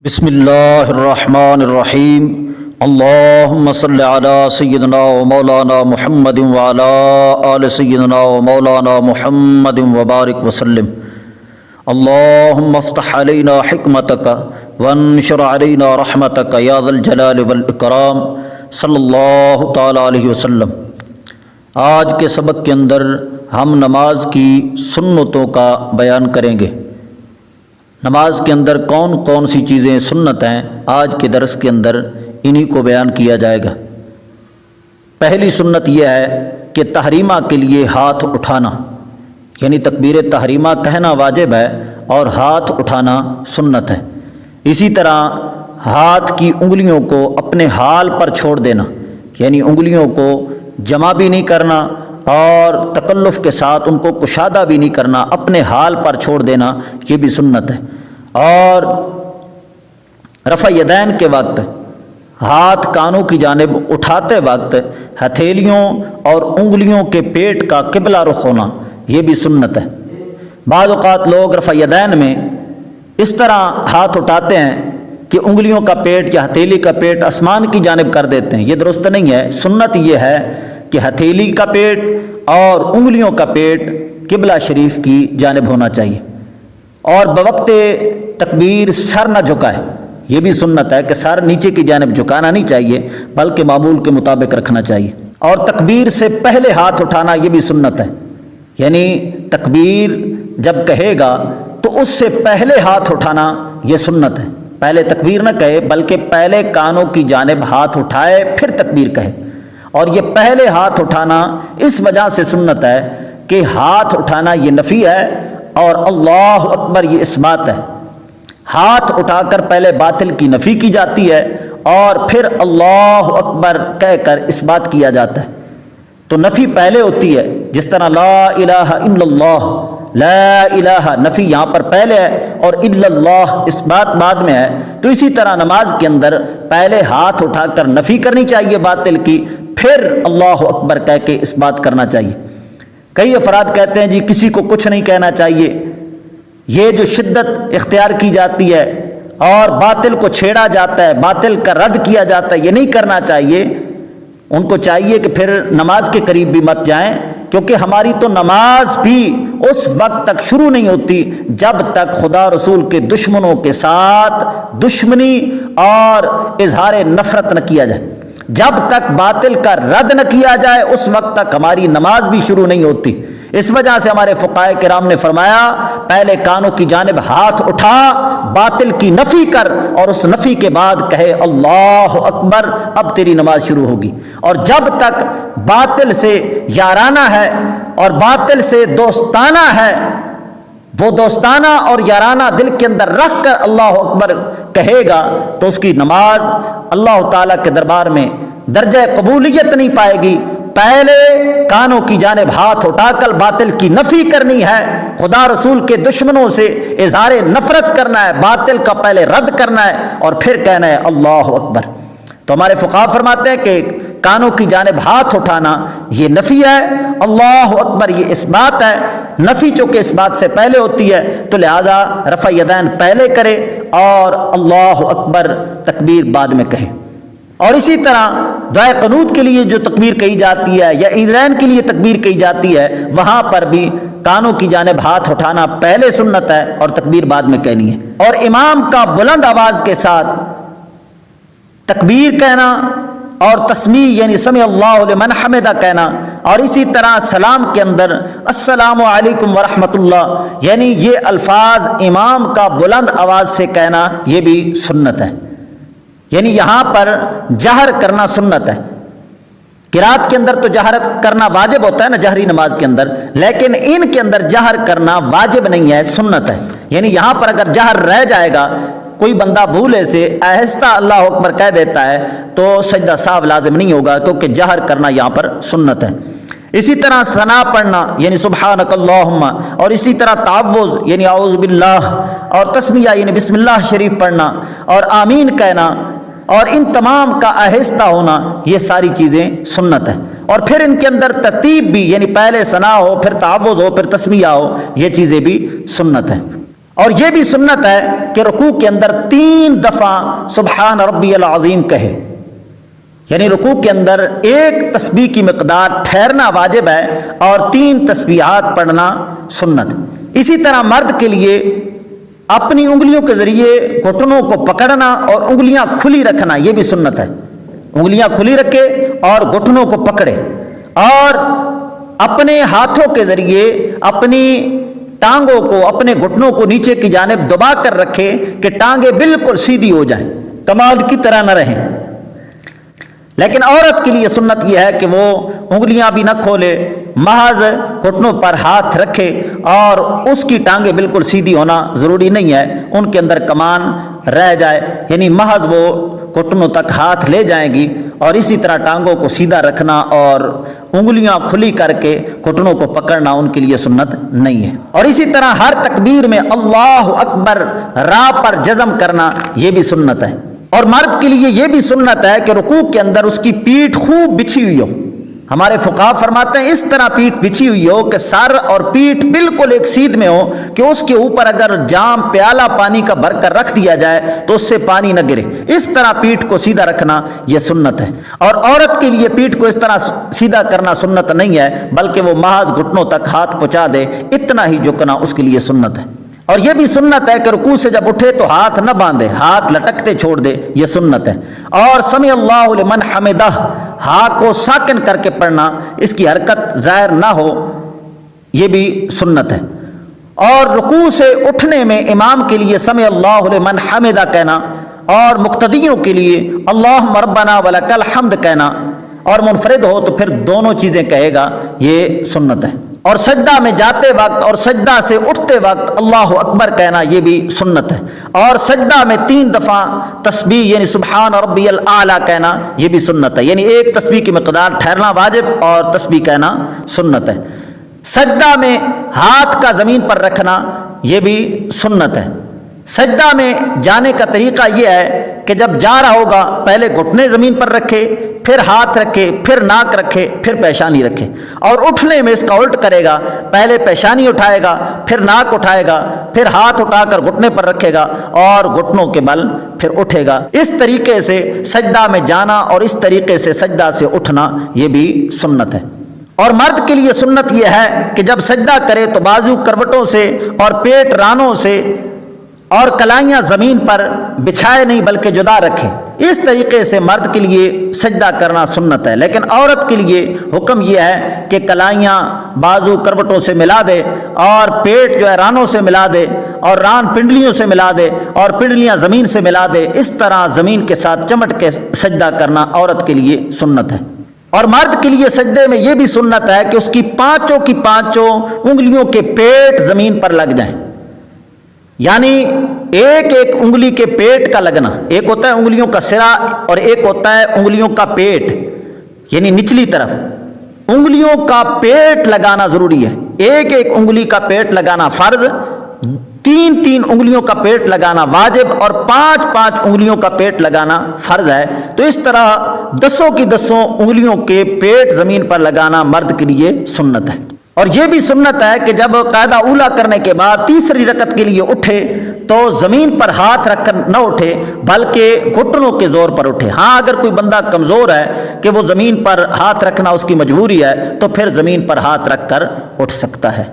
بسم اللہ الرحمن الرحیم اللہم صلی علی سیدنا و مولانا محمد وعلی آل سیدنا و مولانا محمد وبارک وسلم اللہم افتح علینا حکمتک وانشر علینا رحمتک یا ذا الجلال والاکرام صلی اللہ تعالی علیہ وسلم۔ آج کے سبق کے اندر ہم نماز کی سنتوں کا بیان کریں گے۔ نماز کے اندر کون کون سی چیزیں سنت ہیں، آج کے درس کے اندر انہی کو بیان کیا جائے گا۔ پہلی سنت یہ ہے کہ تحریمہ کے لیے ہاتھ اٹھانا، یعنی تکبیر تحریمہ کہنا واجب ہے اور ہاتھ اٹھانا سنت ہے۔ اسی طرح ہاتھ کی انگلیوں کو اپنے حال پر چھوڑ دینا، یعنی انگلیوں کو جمع بھی نہیں کرنا اور تکلف کے ساتھ ان کو کشادہ بھی نہیں کرنا، اپنے حال پر چھوڑ دینا، یہ بھی سنت ہے۔ اور رفع یدین کے وقت ہاتھ کانوں کی جانب اٹھاتے وقت ہتھیلیوں اور انگلیوں کے پیٹ کا قبلہ رخ ہونا، یہ بھی سنت ہے۔ بعض اوقات لوگ رفع یدین میں اس طرح ہاتھ اٹھاتے ہیں کہ انگلیوں کا پیٹ یا ہتھیلی کا پیٹ آسمان کی جانب کر دیتے ہیں، یہ درست نہیں ہے۔ سنت یہ ہے کہ ہتھیلی کا پیٹ اور انگلیوں کا پیٹ قبلہ شریف کی جانب ہونا چاہیے، اور بوقت تکبیر سر نہ جھکائے، یہ بھی سنت ہے کہ سر نیچے کی جانب جھکانا نہیں چاہیے بلکہ معمول کے مطابق رکھنا چاہیے۔ اور تکبیر سے پہلے ہاتھ اٹھانا یہ بھی سنت ہے، یعنی تکبیر جب کہے گا تو اس سے پہلے ہاتھ اٹھانا یہ سنت ہے۔ پہلے تکبیر نہ کہے بلکہ پہلے کانوں کی جانب ہاتھ اٹھائے پھر تکبیر کہے۔ اور یہ پہلے ہاتھ اٹھانا اس وجہ سے سنت ہے کہ ہاتھ اٹھانا یہ نفی ہے اور اللہ اکبر یہ اثبات ہے۔ ہاتھ اٹھا کر پہلے باطل کی نفی کی جاتی ہے اور پھر اللہ اکبر کہہ کر اثبات کیا جاتا ہے۔ تو نفی پہلے ہوتی ہے، جس طرح لا الہ الا اللہ، لا الہ نفی یہاں پر پہلے ہے اور الا اللہ اثبات بعد میں ہے، تو اسی طرح نماز کے اندر پہلے ہاتھ اٹھا کر نفی کرنی چاہیے باطل کی، پھر اللہ اکبر کہہ کے اس بات کرنا چاہیے۔ کئی افراد کہتے ہیں جی کسی کو کچھ نہیں کہنا چاہیے، یہ جو شدت اختیار کی جاتی ہے اور باطل کو چھیڑا جاتا ہے، باطل کا رد کیا جاتا ہے، یہ نہیں کرنا چاہیے۔ ان کو چاہیے کہ پھر نماز کے قریب بھی مت جائیں، کیونکہ ہماری تو نماز بھی اس وقت تک شروع نہیں ہوتی جب تک خدا رسول کے دشمنوں کے ساتھ دشمنی اور اظہار نفرت نہ کیا جائے، جب تک باطل کا رد نہ کیا جائے اس وقت تک ہماری نماز بھی شروع نہیں ہوتی۔ اس وجہ سے ہمارے فقہائے کرام نے فرمایا پہلے کانوں کی جانب ہاتھ اٹھا، باطل کی نفی کر اور اس نفی کے بعد کہے اللہ اکبر، اب تیری نماز شروع ہوگی۔ اور جب تک باطل سے یارانہ ہے اور باطل سے دوستانہ ہے، وہ دوستانہ اور یارانہ دل کے اندر رکھ کر اللہ اکبر کہے گا تو اس کی نماز اللہ تعالیٰ کے دربار میں درجہ قبولیت نہیں پائے گی۔ پہلے کانوں کی جانب ہاتھ اٹھا کر باطل کی نفی کرنی ہے، خدا رسول کے دشمنوں سے اظہار نفرت کرنا ہے، باطل کا پہلے رد کرنا ہے اور پھر کہنا ہے اللہ اکبر۔ تو ہمارے فقہا فرماتے ہیں کہ کانوں کی جانب ہاتھ اٹھانا یہ نفی ہے، اللہ اکبر یہ اس بات ہے۔ نفی چونکہ اس بات سے پہلے ہوتی ہے تو لہذا رفع یدین پہلے کرے اور اللہ اکبر تکبیر بعد میں کہے۔ اور اسی طرح دعائے قنوت کے لیے جو تکبیر کہی جاتی ہے یا عیدین کے لیے تکبیر کہی جاتی ہے، وہاں پر بھی کانوں کی جانب ہاتھ اٹھانا پہلے سنت ہے اور تکبیر بعد میں کہنی ہے۔ اور امام کا بلند آواز کے ساتھ تکبیر کہنا اور تسمیع یعنی سمع اللہ لمن حمدہ کہنا، اور اسی طرح سلام کے اندر السلام علیکم ورحمۃ اللہ، یعنی یہ الفاظ امام کا بلند آواز سے کہنا یہ بھی سنت ہے۔ یعنی یہاں پر جہر کرنا سنت ہے۔ قرات کے اندر تو جہر کرنا واجب ہوتا ہے نا جہری نماز کے اندر، لیکن ان کے اندر جہر کرنا واجب نہیں ہے، سنت ہے۔ یعنی یہاں پر اگر جہر رہ جائے گا، کوئی بندہ بھولے سے آہستہ اللہ اکبر کہہ دیتا ہے تو سجدہ سہو لازم نہیں ہوگا، کیونکہ جہر کرنا یہاں پر سنت ہے۔ اسی طرح ثنا پڑھنا یعنی سبحانک اللہم، اور اسی طرح تعوذ یعنی اعوذ باللہ، اور تسمیہ یعنی بسم اللہ شریف پڑھنا اور آمین کہنا، اور ان تمام کا آہستہ ہونا، یہ ساری چیزیں سنت ہے۔ اور پھر ان کے اندر ترتیب بھی، یعنی پہلے ثنا ہو پھر تعوذ ہو پھر تسمیہ ہو، یہ چیزیں بھی سنت ہیں۔ اور یہ بھی سنت ہے کہ رکوع کے اندر 3 دفعہ سبحان ربی العظیم کہے، یعنی رکوع کے اندر 1 تسبیح کی مقدار ٹھہرنا واجب ہے اور 3 تسبیحات پڑھنا سنت۔ اسی طرح مرد کے لیے اپنی انگلیوں کے ذریعے گھٹنوں کو پکڑنا اور انگلیاں کھلی رکھنا یہ بھی سنت ہے، انگلیاں کھلی رکھے اور گھٹنوں کو پکڑے، اور اپنے ہاتھوں کے ذریعے اپنی ٹانگوں کو، اپنے گھٹنوں کو نیچے کی جانب دبا کر رکھے کہ ٹانگیں بالکل سیدھی ہو جائیں، کمال کی طرح نہ رہیں۔ لیکن عورت کے لیے سنت یہ ہے کہ وہ انگلیاں بھی نہ کھولے، محض گھٹنوں پر ہاتھ رکھے، اور اس کی ٹانگیں بالکل سیدھی ہونا ضروری نہیں ہے، ان کے اندر کمان رہ جائے، یعنی محض وہ گھٹنوں تک ہاتھ لے جائیں گی، اور اسی طرح ٹانگوں کو سیدھا رکھنا اور انگلیاں کھلی کر کے گھٹنوں کو پکڑنا ان کے لیے سنت نہیں ہے۔ اور اسی طرح ہر تکبیر میں اللہ اکبر را پر جزم کرنا یہ بھی سنت ہے۔ اور مرد کے لیے یہ بھی سنت ہے کہ رکوع کے اندر اس کی پیٹھ خوب بچھی ہوئی ہو، ہمارے فقہا فرماتے ہیں اس طرح پیٹھ بچھی ہوئی ہو کہ سر اور پیٹھ بالکل ایک سیدھ میں ہو، کہ اس کے اوپر اگر جام پیالہ پانی کا بھر کر رکھ دیا جائے تو اس سے پانی نہ گرے، اس طرح پیٹھ کو سیدھا رکھنا یہ سنت ہے۔ اور عورت کے لیے پیٹھ کو اس طرح سیدھا کرنا سنت نہیں ہے، بلکہ وہ محض گھٹنوں تک ہاتھ پہنچا دے، اتنا ہی جھکنا اس کے لیے سنت ہے۔ اور یہ بھی سنت ہے کہ رکوع سے جب اٹھے تو ہاتھ نہ باندھے، ہاتھ لٹکتے چھوڑ دے، یہ سنت ہے۔ اور سمع اللہ لمن حمدہ ہاں کو ساکن کر کے پڑھنا، اس کی حرکت ظاہر نہ ہو، یہ بھی سنت ہے۔ اور رکوع سے اٹھنے میں امام کے لیے سمع اللہ لمن حمدہ کہنا، اور مقتدیوں کے لیے اللہم ربنا ولک الحمد کہنا، اور منفرد ہو تو پھر دونوں چیزیں کہے گا، یہ سنت ہے۔ اور سجدہ میں جاتے وقت اور سجدہ سے اٹھتے وقت اللہ اکبر کہنا یہ بھی سنت ہے۔ اور سجدہ میں 3 دفعہ تسبیح یعنی سبحان ربی الاعلیٰ کہنا یہ بھی سنت ہے، یعنی 1 تسبیح کی مقدار ٹھہرنا واجب اور تسبیح کہنا سنت ہے۔ سجدہ میں ہاتھ کا زمین پر رکھنا یہ بھی سنت ہے۔ سجدہ میں جانے کا طریقہ یہ ہے کہ جب جا رہا ہوگا پہلے گھٹنے زمین پر رکھے، پھر ہاتھ رکھے، پھر ناک رکھے، پھر پیشانی رکھے، اور اٹھنے میں اس کا الٹ کرے گا، پہلے پیشانی اٹھائے گا، پھر ناک اٹھائے گا، پھر ہاتھ اٹھا کر گھٹنے پر رکھے گا اور گھٹنوں کے بل پھر اٹھے گا۔ اس طریقے سے سجدہ میں جانا اور اس طریقے سے سجدہ سے اٹھنا یہ بھی سنت ہے۔ اور مرد کے لیے سنت یہ ہے کہ جب سجدہ کرے تو بازو کروٹوں سے اور پیٹ رانوں سے اور کلائیاں زمین پر بچھائے نہیں بلکہ جدا رکھے، اس طریقے سے مرد کے لیے سجدہ کرنا سنت ہے۔ لیکن عورت کے لیے حکم یہ ہے کہ کلائیاں بازو کروٹوں سے ملا دے، اور پیٹ جو ہے رانوں سے ملا دے، اور ران پنڈلیوں سے ملا دے، اور پنڈلیاں زمین سے ملا دے، اس طرح زمین کے ساتھ چمٹ کے سجدہ کرنا عورت کے لیے سنت ہے۔ اور مرد کے لیے سجدے میں یہ بھی سنت ہے کہ اس کی پانچوں کی پانچوں انگلیوں کے پیٹ زمین پر لگ جائیں، یعنی ایک ایک انگلی کے پیٹ کا لگنا، ایک ہوتا ہے انگلیوں کا سرا اور ایک ہوتا ہے انگلیوں کا پیٹ، یعنی نچلی طرف انگلیوں کا پیٹ لگانا ضروری ہے۔ ایک ایک انگلی کا پیٹ لگانا فرض، 3 انگلیوں کا پیٹ لگانا واجب، اور 5 انگلیوں کا پیٹ لگانا فرض ہے۔ تو اس طرح 10 کی 10 انگلیوں کے پیٹ زمین پر لگانا مرد کے لیے سنت ہے۔ اور یہ بھی سنت ہے کہ جب قاعدہ اولا کرنے کے بعد تیسری رکعت کے لیے اٹھے تو زمین پر ہاتھ رکھ کر نہ اٹھے بلکہ گھٹنوں کے زور پر اٹھے۔ ہاں اگر کوئی بندہ کمزور ہے کہ وہ زمین پر ہاتھ رکھنا اس کی مجبوری ہے تو پھر زمین پر ہاتھ رکھ کر اٹھ سکتا ہے۔